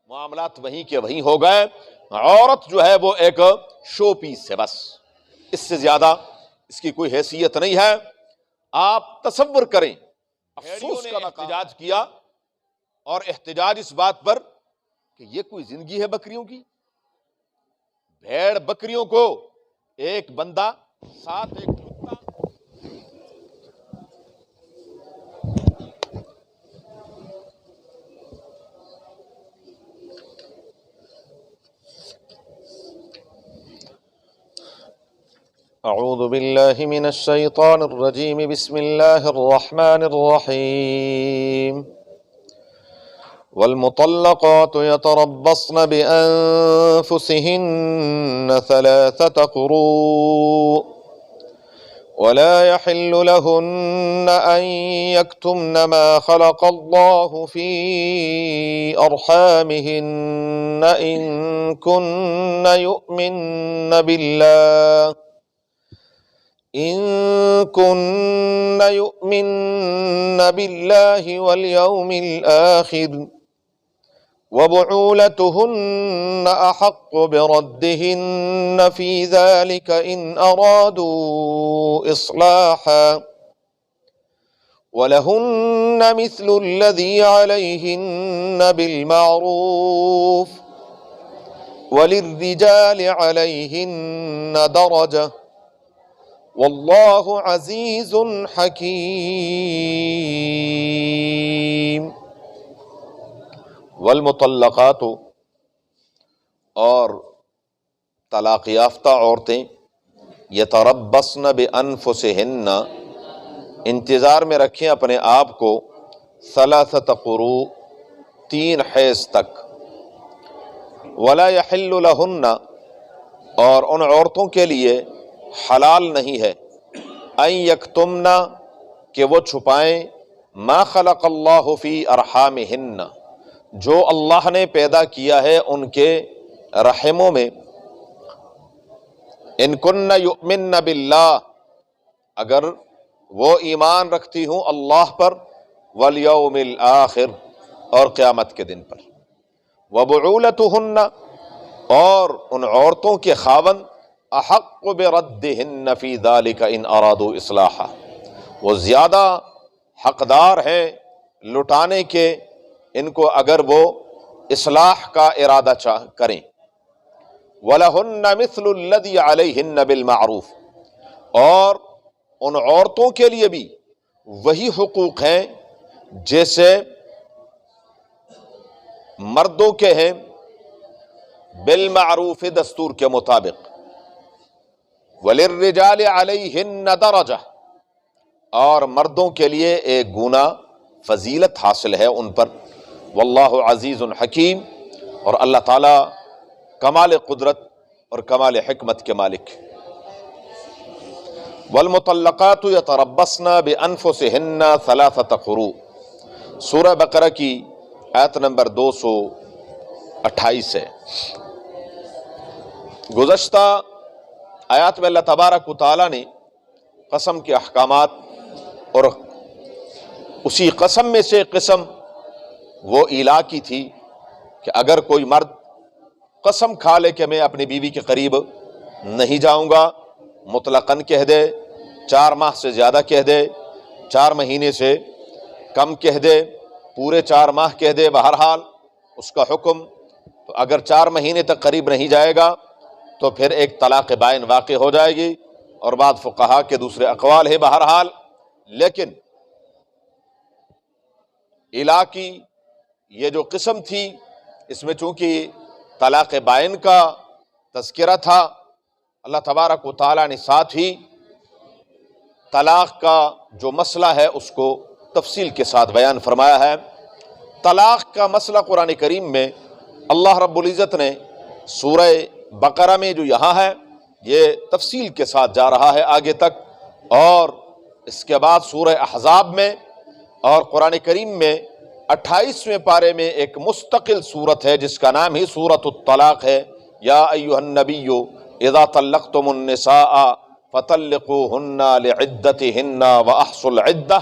معاملات وہیں کے وہیں ہو گئے. عورت جو ہے وہ ایک شو پیس ہے، بس اس سے زیادہ اس کی کوئی حیثیت نہیں ہے. آپ تصور کریں، افسوس کا احتجاج کیا، اور احتجاج اس بات پر کہ یہ کوئی زندگی ہے بکریوں کی؟ بھیڑ بکریوں کو ایک بندہ ساتھ ایک کتا. اعوذ باللہ من الشیطان الرجیم، بسم اللہ الرحمن الرحیم. والمطلقات يتربصن بأنفسهن 3 قروء ولا يحل لهن أن يكتمن ما خلق الله في أرحامهن إن كن يؤمن بالله واليوم الآخر وبعولتهن أحق بردهن في ذلك إن أرادوا إصلاحا ولهن مثل الذي عليهن بالمعروف وللرجال عليهن درجة واللہ عزیز حکیم. والمطلقات، اور طلاق یافتہ عورتیں، یتربصن بانفسہن، انتظار میں رکھیں اپنے آپ کو، 3 قروء، 3 حیض تک. ولا یحل لہن، اور ان عورتوں کے لیے حلال نہیں ہے، ان یکتمنا، کہ وہ چھپائیں، ما خلق اللہ فی ارحامہن، جو اللہ نے پیدا کیا ہے ان کے رحموں میں. ان کن یؤمن باللہ، اگر وہ ایمان رکھتی ہوں اللہ پر، والیوم الآخر، اور قیامت کے دن پر. وبعولتہن، اور ان عورتوں کے خاوند، احق بردہن فی ذلک ان ارادوا اصلاحا، وہ زیادہ حقدار ہیں لٹانے کے ان کو اگر وہ اصلاح کا ارادہ کریں. وَلَهُنَّ مِثْلُ الَّذِي عَلَيْهِنَّ بِالْمَعْرُوفِ، اور ان عورتوں کے لیے بھی وہی حقوق ہیں جیسے مردوں کے ہیں، بالمعروف، دستور کے مطابق. وَلِلرِّجَالِ عَلَيْهِنَّ دَرَجَةٌ، اور مردوں کے لیے ایک گنا فضیلت حاصل ہے ان پر. واللہ عزیز حکیم، اور اللہ تعالی کمال قدرت اور کمال حکمت کے مالک. والمطلقات یتربصن بانفسہن 3 قروء، سورہ بقرہ کی آیت نمبر 228 ہے. گزشتہ آیات میں اللہ تبارک و تعالیٰ نے قسم کے احکامات، اور اسی قسم میں سے قسم وہ ایلا کی تھی کہ اگر کوئی مرد قسم کھا لے کہ میں اپنی بیوی کے قریب نہیں جاؤں گا، مطلقاً کہہ دے، 4 ماہ سے زیادہ کہہ دے، 4 مہینے سے کم کہہ دے، پورے 4 ماہ کہہ دے، بہرحال اس کا حکم. تو اگر 4 مہینے تک قریب نہیں جائے گا تو پھر ایک طلاق بائن واقع ہو جائے گی، اور بعض فقہا کے دوسرے اقوال ہے. بہرحال لیکن الا کی یہ جو قسم تھی، اس میں چونکہ طلاق بائن کا تذکرہ تھا، اللہ تبارک و تعالیٰ نے ساتھ ہی طلاق کا جو مسئلہ ہے اس کو تفصیل کے ساتھ بیان فرمایا ہے. طلاق کا مسئلہ قرآن کریم میں اللہ رب العزت نے سورہ بقرہ میں جو یہاں ہے یہ تفصیل کے ساتھ جا رہا ہے آگے تک، اور اس کے بعد سورہ احزاب میں اور قرآن کریم میں 28ویں پارے میں ایک مستقل سورت ہے جس کا نام ہی سورۃ الطلاق ہے. یا ایھا النبی اذا طلقتم النساء فطلقوهن لعدتهن واحصوا العدہ.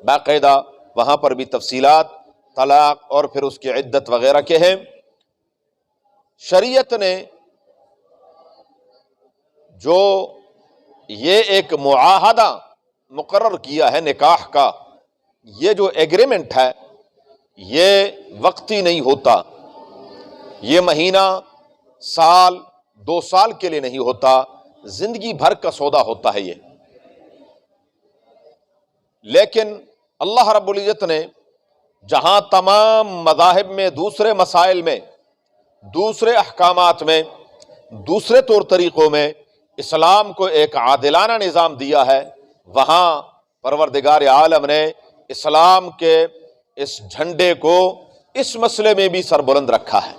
باقاعدہ وہاں پر بھی تفصیلات طلاق اور پھر اس کی عدت وغیرہ کے ہیں. شریعت نے جو یہ ایک معاہدہ مقرر کیا ہے نکاح کا، یہ جو ایگریمنٹ ہے یہ وقتی نہیں ہوتا، یہ مہینہ، سال، 2 سال کے لیے نہیں ہوتا، زندگی بھر کا سودا ہوتا ہے یہ۔ لیکن اللہ رب العزت نے جہاں تمام مذاہب میں، دوسرے مسائل میں، دوسرے احکامات میں، دوسرے طور طریقوں میں اسلام کو ایک عادلانہ نظام دیا ہے، وہاں پروردگار عالم نے اسلام کے اس جھنڈے کو اس مسئلے میں بھی سربلند رکھا ہے۔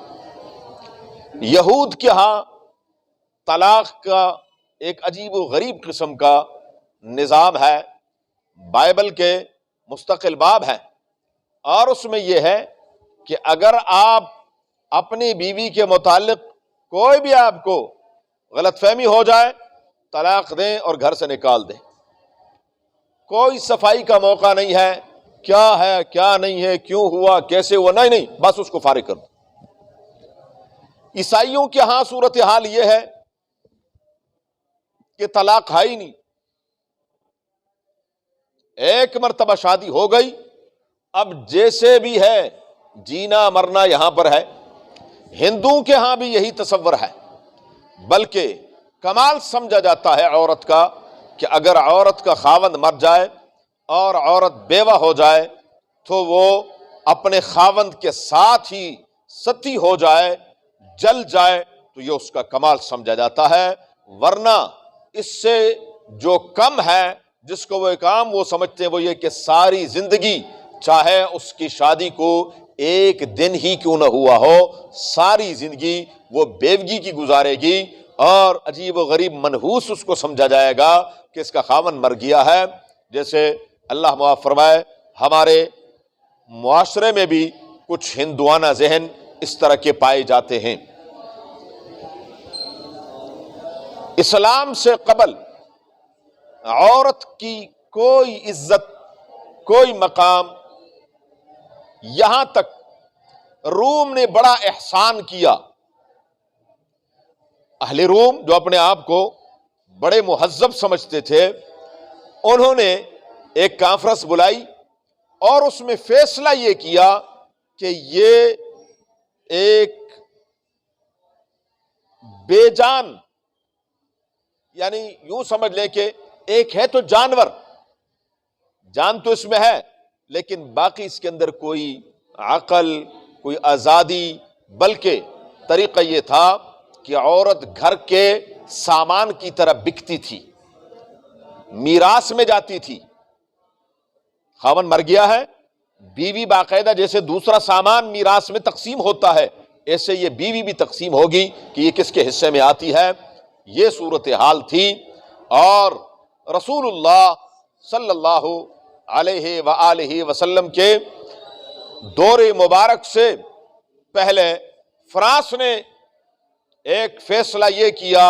یہود کے ہاں طلاق کا ایک عجیب و غریب قسم کا نظام ہے، بائبل کے مستقل باب ہیں، اور اس میں یہ ہے کہ اگر آپ اپنی بیوی کے متعلق کوئی بھی آپ کو غلط فہمی ہو جائے، طلاق دیں اور گھر سے نکال دیں، کوئی صفائی کا موقع نہیں ہے، کیا ہے کیا نہیں ہے، کیوں ہوا، کیسے ہوا، نہیں، بس اس کو فارغ کر دو۔ عیسائیوں کے ہاں صورتحال یہ ہے کہ طلاق ہے ہی نہیں، ایک مرتبہ شادی ہو گئی، اب جیسے بھی ہے جینا مرنا یہاں پر ہے۔ ہندوؤں کے ہاں بھی یہی تصور ہے، بلکہ کمال سمجھا جاتا ہے عورت کا کہ اگر عورت کا خاوند مر جائے اور عورت بیوہ ہو جائے تو وہ اپنے خاوند کے ساتھ ہی ستی ہو جائے، جل جائے، تو یہ اس کا کمال سمجھا جاتا ہے، ورنہ اس سے جو کم ہے جس کو وہ کام وہ سمجھتے ہیں وہ یہ کہ ساری زندگی، چاہے اس کی شادی کو ایک دن ہی کیوں نہ ہوا ہو، ساری زندگی وہ بیوگی کی گزارے گی، اور عجیب و غریب منحوس اس کو سمجھا جائے گا کہ اس کا خاوند مر گیا ہے۔ جیسے اللہ معاف فرمائے ہمارے معاشرے میں بھی کچھ ہندوانہ ذہن اس طرح کے پائے جاتے ہیں۔ اسلام سے قبل عورت کی کوئی عزت، کوئی مقام، یہاں تک روم نے بڑا احسان کیا۔ اہل روم جو اپنے آپ کو بڑے مہذب سمجھتے تھے، انہوں نے ایک کانفرنس بلائی اور اس میں فیصلہ یہ کیا کہ یہ ایک بے جان، یعنی یوں سمجھ لیں کہ ایک ہے تو جانور، جان تو اس میں ہے لیکن باقی اس کے اندر کوئی عقل، کوئی آزادی، بلکہ طریقہ یہ تھا کہ عورت گھر کے سامان کی طرح بکتی تھی، میراث میں جاتی تھی۔ خاوند مر گیا ہے، بیوی باقاعدہ جیسے دوسرا سامان میراث میں تقسیم ہوتا ہے، ایسے یہ بیوی بھی تقسیم ہوگی کہ یہ کس کے حصے میں آتی ہے۔ یہ صورتحال تھی، اور رسول اللہ صلی اللہ علیہ وآلہ وسلم کے دور مبارک سے پہلے فرانس نے ایک فیصلہ یہ کیا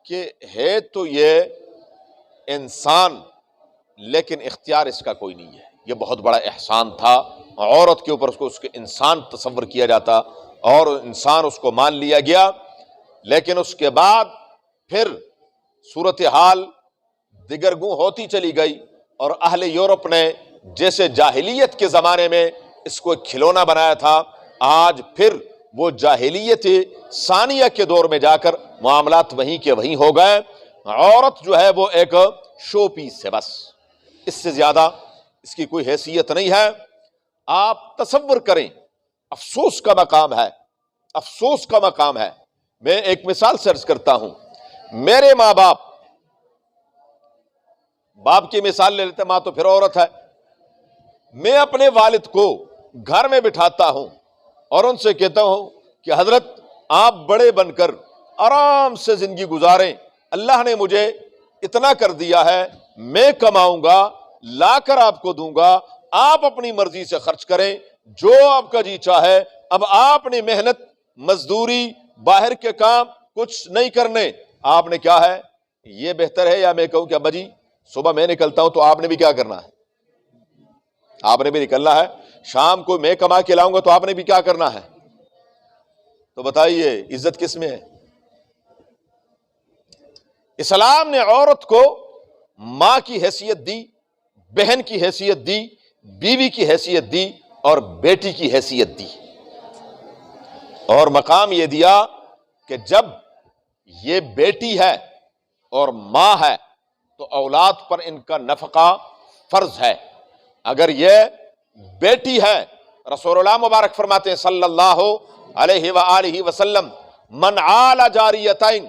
کہ ہے تو یہ انسان لیکن اختیار اس کا کوئی نہیں ہے۔ یہ بہت بڑا احسان تھا عورت کے اوپر، اس کے انسان تصور کیا جاتا اور انسان اس کو مان لیا گیا۔ لیکن اس کے بعد پھر صورتحال دگرگوں ہوتی چلی گئی، اور اہل یورپ نے جیسے جاہلیت کے زمانے میں اس کو ایک کھلونا بنایا تھا، آج پھر وہ جاہلیت ثانیہ کے دور میں جا کر معاملات وہیں کے وہیں ہو گئے۔ عورت جو ہے وہ ایک شو پیس ہے، بس اس سے زیادہ اس کی کوئی حیثیت نہیں ہے۔ آپ تصور کریں، افسوس کا مقام ہے، افسوس کا مقام ہے۔ میں ایک مثال سے عرض کرتا ہوں، میرے ماں باپ کی مثال لے لیتے، ماں تو پھر عورت ہے۔ میں اپنے والد کو گھر میں بٹھاتا ہوں اور ان سے کہتا ہوں کہ حضرت آپ بڑے بن کر آرام سے زندگی گزاریں، اللہ نے مجھے اتنا کر دیا ہے، میں کماؤں گا، لا کر آپ کو دوں گا، آپ اپنی مرضی سے خرچ کریں، جو آپ کا جی چاہے۔ اب آپ نے محنت، مزدوری، باہر کے کام کچھ نہیں کرنے، آپ نے کیا ہے، یہ بہتر ہے یا میں کہوں کہ ابا جی صبح میں نکلتا ہوں تو آپ نے بھی کیا کرنا ہے، آپ نے بھی نکلنا ہے، شام کو میں کما کے لاؤں گا تو آپ نے بھی کیا کرنا ہے۔ تو بتائیے عزت کس میں ہے؟ اسلام نے عورت کو ماں کی حیثیت دی، بہن کی حیثیت دی، بیوی کی حیثیت دی اور بیٹی کی حیثیت دی، اور مقام یہ دیا کہ جب یہ بیٹی ہے اور ماں ہے تو اولاد پر ان کا نفقہ فرض ہے۔ اگر یہ بیٹی ہے، رسول اللہ مبارک فرماتے ہیں صلی اللہ علیہ وآلہ وسلم، من عال جاریتین،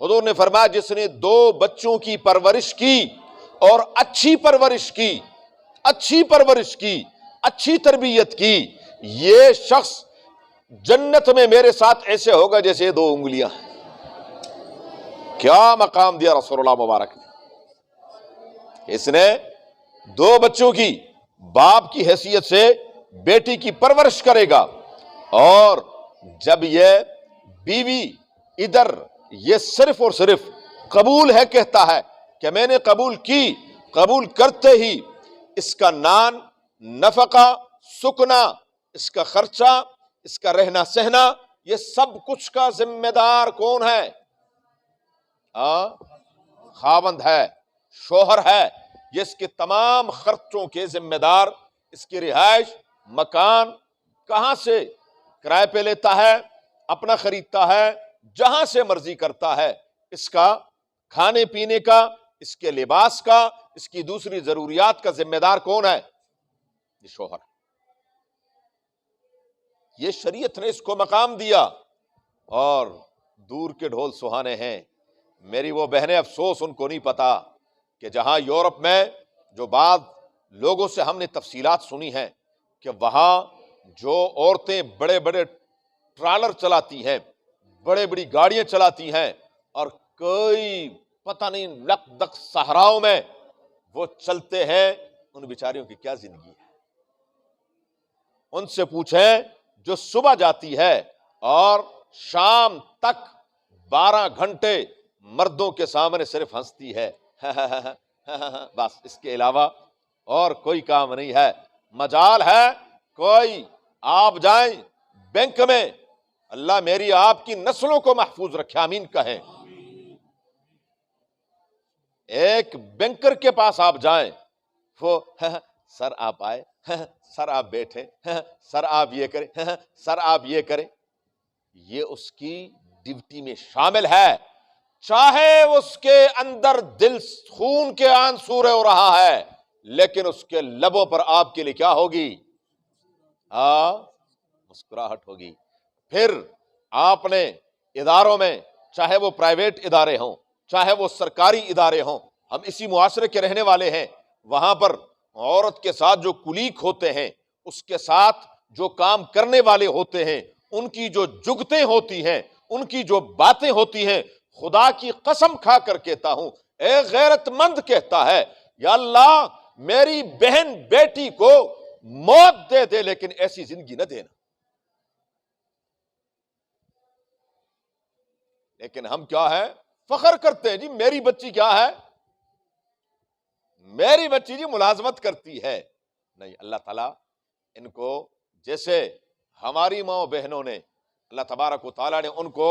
حضور نے فرمایا جس نے 2 بچوں کی پرورش کی اور اچھی پرورش کی، اچھی تربیت کی، یہ شخص جنت میں میرے ساتھ ایسے ہوگا جیسے 2 انگلیاں ہیں۔ کیا مقام دیا رسول اللہ مبارک نے! اس نے 2 بچوں کی باپ کی حیثیت سے بیٹی کی پرورش کرے گا، اور جب یہ بیوی ادھر یہ صرف اور صرف قبول ہے کہتا ہے کہ میں نے قبول کی، قبول کرتے ہی اس کا نان، نفقہ، سکنا، اس کا خرچہ، اس کا رہنا سہنا، یہ سب کچھ کا ذمہ دار کون ہے؟ خاوند ہے، شوہر ہے، یہ اس کے تمام خرچوں کے ذمہ دار، اس کی رہائش، مکان کہاں سے کرائے پہ لیتا ہے، اپنا خریدتا ہے، جہاں سے مرضی کرتا ہے، اس کا کھانے پینے کا، اس کے لباس کا، اس کی دوسری ضروریات کا ذمہ دار کون ہے؟ یہ شوہر ہے۔ یہ شریعت نے اس کو مقام دیا، اور دور کے ڈھول سہانے ہیں۔ میری وہ بہنیں افسوس ان کو نہیں پتا کہ جہاں یورپ میں جو بعض لوگوں سے ہم نے تفصیلات سنی ہیں کہ وہاں جو عورتیں بڑے بڑے ٹرالر چلاتی ہیں، بڑے بڑی گاڑیاں چلاتی ہیں، اور کوئی پتہ نہیں لک دک صحراؤں میں وہ چلتے ہیں، ان بیچاریوں کی کیا زندگی ہے؟ ان سے پوچھیں جو صبح جاتی ہے اور شام تک 12 گھنٹے مردوں کے سامنے صرف ہنستی ہے بس، اس کے علاوہ اور کوئی کام نہیں ہے۔ مجال ہے کوئی آپ جائیں بینک میں، اللہ میری آپ کی نسلوں کو محفوظ رکھے، آمین کہیں۔ ایک بینکر کے پاس آپ جائیں، وہ سر آپ آئے، سر آپ بیٹھے، سر آپ یہ کریں، سر آپ یہ کریں، یہ اس کی ڈیوٹی میں شامل ہے، چاہے اس کے اندر دل خون کے آنسو رو رہا ہے، لیکن اس کے لبوں پر آپ کے لیے کیا ہوگی؟ مسکراہٹ ہوگی۔ پھر آپ نے اداروں میں، چاہے وہ پرائیویٹ ادارے ہوں، چاہے وہ سرکاری ادارے ہوں، ہم اسی معاشرے کے رہنے والے ہیں، وہاں پر عورت کے ساتھ جو کلیگ ہوتے ہیں، اس کے ساتھ جو کام کرنے والے ہوتے ہیں، ان کی جو جگتیں ہوتی ہیں، ان کی جو باتیں ہوتی ہیں، خدا کی قسم کھا کر کہتا ہوں، ایک غیرت مند کہتا ہے یا اللہ میری بہن بیٹی کو موت دے دے لیکن ایسی زندگی نہ دینا۔ لیکن ہم کیا ہے؟ فخر کرتے ہیں جی میری بچی کیا ہے؟ میری بچی جی ملازمت کرتی ہے۔ نہیں، اللہ تعالیٰ ان کو جیسے ہماری ماں بہنوں نے، اللہ تبارک و تعالیٰ نے ان کو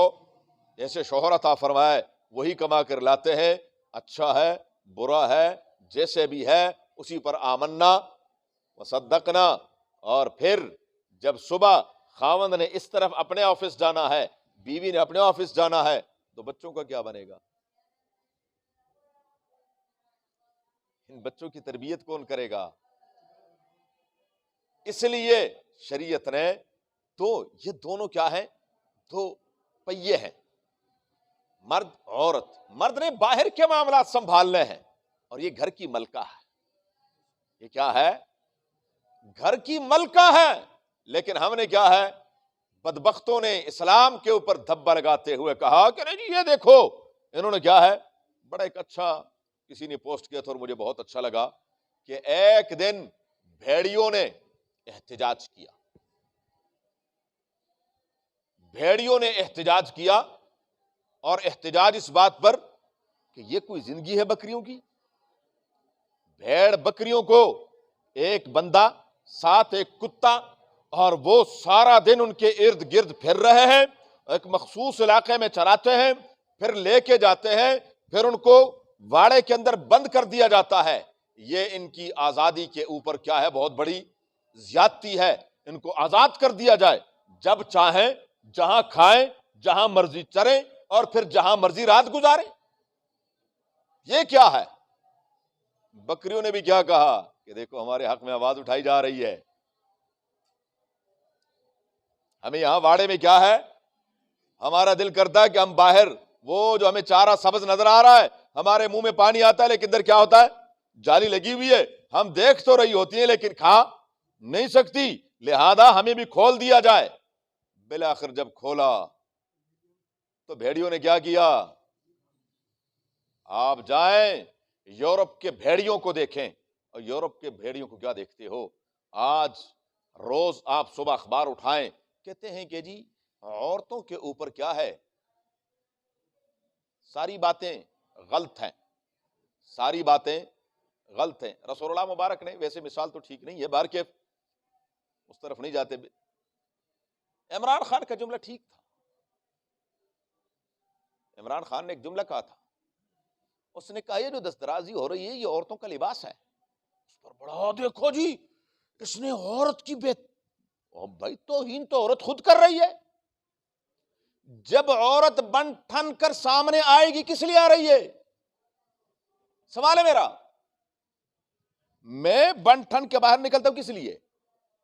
جیسے شوہر عطا فرمائے، وہی کما کر لاتے ہیں، اچھا ہے برا ہے جیسے بھی ہے اسی پر آمنا وصدقنا، اور پھر جب صبح خاوند نے اس طرف اپنے آفس جانا ہے، بیوی نے اپنے آفس جانا ہے، تو بچوں کا کیا بنے گا؟ ان بچوں کی تربیت کون کرے گا؟ اس لیے شریعت نے تو یہ دونوں کیا ہیں؟ دو پہیے ہیں، مرد عورت۔ مرد نے باہر کے معاملات سنبھالنے ہیں، اور یہ گھر کی ملکہ ہے۔ یہ کیا ہے؟ گھر کی ملکہ ہے۔ لیکن ہم نے کیا ہے؟ بدبختوں نے اسلام کے اوپر دھبا لگاتے ہوئے کہا کہ نہیں جی یہ دیکھو، انہوں نے کیا ہے؟ بڑا ایک اچھا کسی نے پوسٹ کیا تھا اور مجھے بہت اچھا لگا کہ ایک دن بھیڑیوں نے احتجاج کیا، بھیڑیوں نے احتجاج کیا، اور احتجاج اس بات پر کہ یہ کوئی زندگی ہے بکریوں کی؟ بھیڑ بکریوں کو ایک بندہ ساتھ ایک کتا، اور وہ سارا دن ان کے ارد گرد پھر رہے ہیں، ایک مخصوص علاقے میں چراتے ہیں، پھر لے کے جاتے ہیں، پھر ان کو واڑے کے اندر بند کر دیا جاتا ہے۔ یہ ان کی آزادی کے اوپر کیا ہے؟ بہت بڑی زیادتی ہے۔ ان کو آزاد کر دیا جائے، جب چاہیں جہاں کھائیں، جہاں مرضی چریں، اور پھر جہاں مرضی رات گزاریں۔ یہ کیا ہے؟ بکریوں نے بھی کیا کہا کہ دیکھو ہمارے حق میں آواز اٹھائی جا رہی ہے۔ ہمیں یہاں واڑے میں کیا ہے؟ ہمارا دل کرتا ہے کہ ہم باہر وہ جو ہمیں چارہ سبز نظر آ رہا ہے، ہمارے منہ میں پانی آتا ہے، لیکن اندر کیا ہوتا ہے؟ جالی لگی ہوئی ہے، ہم دیکھ تو رہی ہوتی ہیں لیکن کھا نہیں سکتی، لہذا ہمیں بھی کھول دیا جائے۔ بالآخر جب کھولا تو بھیڑیوں نے کیا کیا؟ آپ جائیں یورپ کے بھیڑیوں کو دیکھیں، اور یورپ کے بھیڑیوں کو کیا دیکھتے ہو؟ آج روز آپ صبح اخبار اٹھائیں، کہتے ہیں کہ جی عورتوں کے اوپر کیا ہے؟ ساری باتیں غلط ہیں، ساری باتیں غلط ہیں۔ رسول اللہ مبارک نے، ویسے مثال تو ٹھیک نہیں ہے، بہر کے اس طرف نہیں جاتے، عمران خان کا جملہ ٹھیک تھا۔ عمران خان نے ایک جملہ کہا تھا، اس نے کہا یہ جو دسترازی ہو رہی ہے یہ عورتوں کا لباس ہے۔ اس پر بڑا دیکھو جی اس نے عورت کی بھائی توہین تو عورت خود کر رہی ہے۔ جب عورت بن ٹھن کر سامنے آئے گی کس لیے آ رہی ہے؟ سوال ہے میرا۔ میں بن ٹھن کے باہر نکلتا ہوں کس لیے؟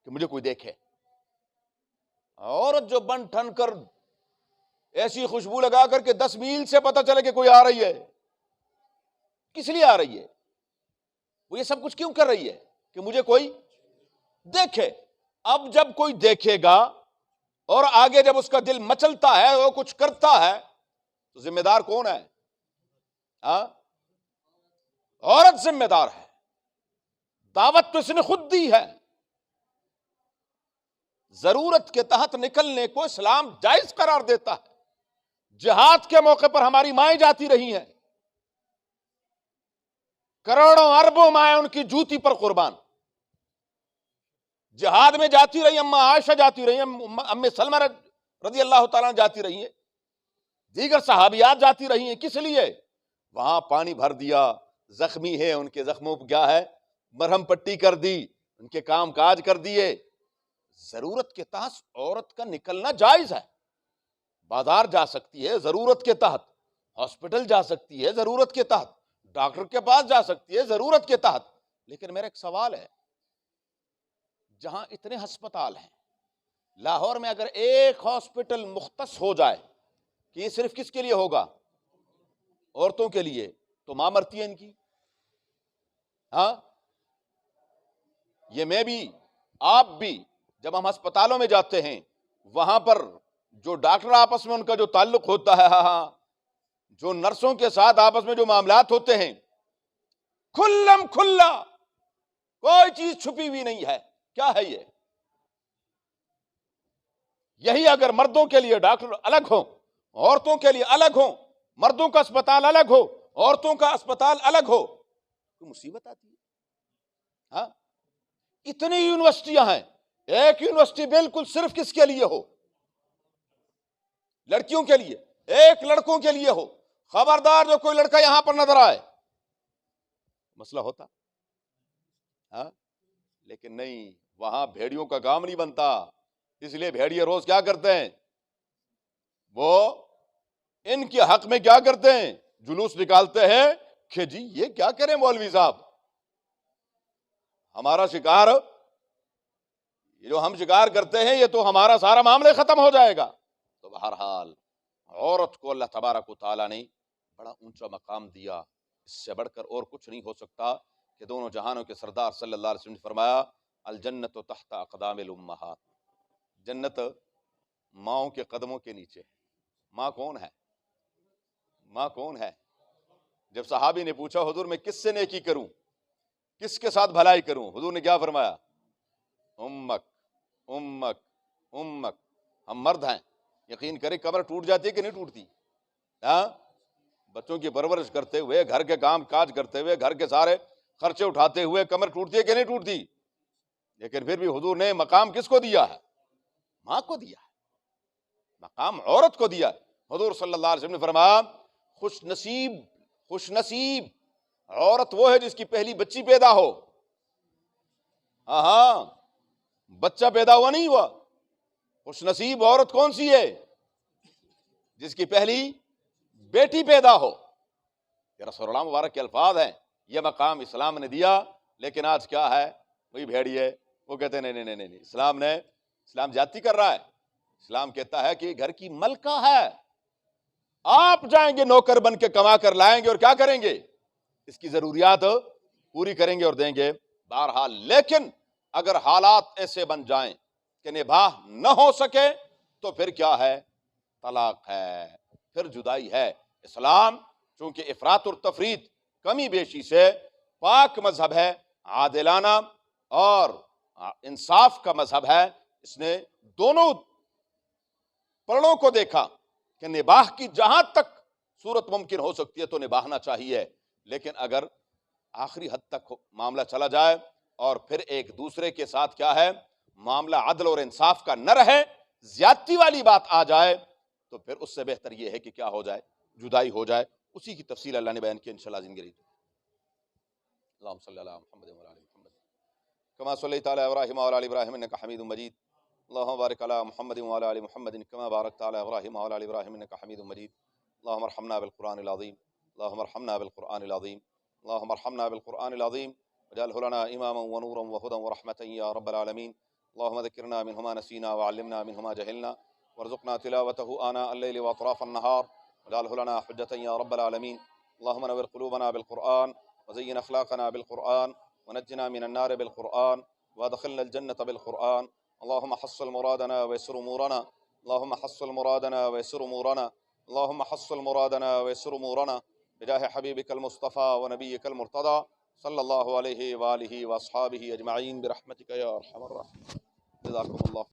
کہ مجھے کوئی دیکھے۔ عورت جو بن ٹھن کر ایسی خوشبو لگا کر کے 10 میل سے پتہ چلے کہ کوئی آ رہی ہے، کس لیے آ رہی ہے؟ وہ یہ سب کچھ کیوں کر رہی ہے؟ کہ مجھے کوئی دیکھے۔ اب جب کوئی دیکھے گا اور آگے جب اس کا دل مچلتا ہے، وہ کچھ کرتا ہے، تو ذمہ دار کون ہے؟ عورت ذمہ دار ہے۔ دعوت تو اس نے خود دی ہے۔ ضرورت کے تحت نکلنے کو اسلام جائز قرار دیتا ہے۔ جہاد کے موقع پر ہماری مائیں جاتی رہی ہیں، کروڑوں اربوں مائیں ان کی جوتی پر قربان۔ جہاد میں جاتی رہی، اما عائشہ جاتی رہی، ام سلمہ رضی اللہ تعالیٰ جاتی رہی ہیں، دیگر صحابیات جاتی رہی ہیں۔ کس لیے؟ وہاں پانی بھر دیا، زخمی ہے ان کے زخموں پر کیا ہے؟ مرہم پٹی کر دی، ان کے کام کاج کر دیے۔ ضرورت کے تحت عورت کا نکلنا جائز ہے۔ بازار جا سکتی ہے ضرورت کے تحت، ہاسپٹل جا سکتی ہے ضرورت کے تحت، ڈاکٹر کے پاس جا سکتی ہے ضرورت کے تحت۔ لیکن میرا ایک سوال ہے، جہاں اتنے ہسپتال ہیں، لاہور میں اگر ایک ہاسپٹل مختص ہو جائے کہ یہ صرف کس کے لیے ہوگا؟ عورتوں کے لیے، تو ماں مرتی ہے ان کی۔ ہاں، یہ میں بھی آپ بھی جب ہم ہسپتالوں میں جاتے ہیں، وہاں پر جو ڈاکٹر آپس میں ان کا جو تعلق ہوتا ہے، جو نرسوں کے ساتھ آپس میں جو معاملات ہوتے ہیں، کھلم کھلا، کوئی چیز چھپی ہوئی نہیں ہے۔ کیا ہے یہ؟ یہی اگر مردوں کے لیے ڈاکٹر الگ ہوں، عورتوں کے لیے الگ ہوں، مردوں کا اسپتال الگ ہو، عورتوں کا اسپتال الگ ہو، تو مصیبت آتی ہے۔ ہاں، اتنی یونیورسٹیاں ہیں، ایک یونیورسٹی بالکل صرف کس کے لیے ہو؟ لڑکیوں کے لیے، ایک لڑکوں کے لیے ہو۔ خبردار جو کوئی لڑکا یہاں پر نظر آئے، مسئلہ ہوتا۔ ہاں، لیکن نہیں، وہاں بھیڑیوں کا کام نہیں بنتا۔ اس لیے بھیڑیے روز کیا کرتے ہیں؟ وہ ان کے حق میں کیا کرتے ہیں؟ جلوس نکالتے ہیں کہ جی یہ کیا کریں مولوی صاحب، ہمارا شکار، یہ جو ہم شکار کرتے ہیں یہ تو ہمارا سارا معاملہ ختم ہو جائے گا۔ تو بہرحال عورت کو اللہ تبارک و تعالیٰ نے بڑا اونچا مقام دیا۔ اس سے بڑھ کر اور کچھ نہیں ہو سکتا کہ دونوں جہانوں کے سردار صلی اللہ علیہ وسلم نے فرمایا الجنت تحت اقدام الامہات، جنت ماؤں کے قدموں کے نیچے۔ ماں کون ہے؟ ماں کون ہے؟ جب صحابی نے پوچھا حضور میں کس سے نیکی کروں، کس کے ساتھ بھلائی کروں، حضور نے کیا فرمایا؟ امک امک امک۔ ہم مرد ہیں، یقین کریں قبر ٹوٹ جاتی ہے کہ نہیں ٹوٹتی؟ ہاں، بچوں کی پرورش کرتے ہوئے، گھر کے کام کاج کرتے ہوئے، گھر کے سارے خرچے اٹھاتے ہوئے کمر ٹوٹتی ہے کہ نہیں ٹوٹتی؟ لیکن پھر بھی حضور نے مقام کس کو دیا ہے؟ ماں کو دیا ہے۔ مقام عورت کو دیا ہے۔ حضور صلی اللہ علیہ وسلم نے فرمایا خوش نصیب عورت وہ ہے جس کی پہلی بچی پیدا ہو۔ ہاں بچہ پیدا ہوا نہیں ہوا، خوش نصیب عورت کون سی ہے؟ جس کی پہلی بیٹی پیدا ہو۔ یہ رسول اللہ مبارک کے الفاظ ہیں، یہ مقام اسلام نے دیا۔ لیکن آج کیا ہے، وہی بھیڑی ہے، وہ کہتے ہیں نہیں، اسلام زیادتی کر رہا ہے۔ اسلام کہتا ہے کہ گھر کی ملکہ ہے، آپ جائیں گے نوکر بن کے کما کر لائیں گے اور کیا کریں گے، اس کی ضروریات پوری کریں گے اور دیں گے۔ بہرحال لیکن اگر حالات ایسے بن جائیں کہ نباہ نہ ہو سکے تو پھر کیا ہے، طلاق ہے، پھر جدائی ہے۔ اسلام چونکہ افراط اور تفریط، کمی بیشی سے پاک مذہب ہے، عادلانہ اور انصاف کا مذہب ہے، اس نے دونوں پلڑوں کو دیکھا کہ نباہ کی جہاں تک صورت ممکن ہو سکتی ہے تو نباہنا چاہیے، لیکن اگر آخری حد تک معاملہ چلا جائے اور پھر ایک دوسرے کے ساتھ کیا ہے معاملہ عدل اور انصاف کا نہ رہے، زیادتی والی بات آ جائے، تو پھر اس سے بہتر یہ ہے کہ کیا ہو جائے، جدائی ہو جائے۔ اسی کی تفصیل اللہ نے بیان کی انشاءاللہ زندگی۔ اللہم صلی علی محمد وعلی آل محمد کما صلیت علی ابراہیم وعلی آل ابراہیم انک حمید مجید۔ اللہم بارک علی محمد وعلی آل محمد کما بارکت علی ابراہیم وعلی آل ابراہیم انک حمید مجید۔ اللہم ارحمنا بالقرآن العظیم، اللہم ارحمنا بالقرآن العظیم، اللہم ارحمنا بالقرآن العظیم واجعلہ لنا اماما ونورا وہدی ورحمۃ یا رب العالمین۔ اللہم ذکرنا منہ ما نسینا وعلمنا منہ ما جہلنا وارزقنا تلاوتہ آناء اللیل واطراف النہار واجعلہ لنا حجۃ یا رب العالمین۔ اللہم نور قلوبنا بالقرآن وزین اخلاقنا بالقرآن ونجنا من النار بالقرآن وادخلنا الجنة بالقرآن۔ اللہم حصل مرادنا ويسر امورنا، اللہم حصل مرادنا ويسر امورنا، اللہم حصل مرادنا ويسر امورنا بجاہ حبیبک المصطفى ونبیک المرتضى صلی اللہ علیہ وآلہ واصحابہ اجمعین برحمتک یا ارحم الراحمین۔ جزاکم اللہ۔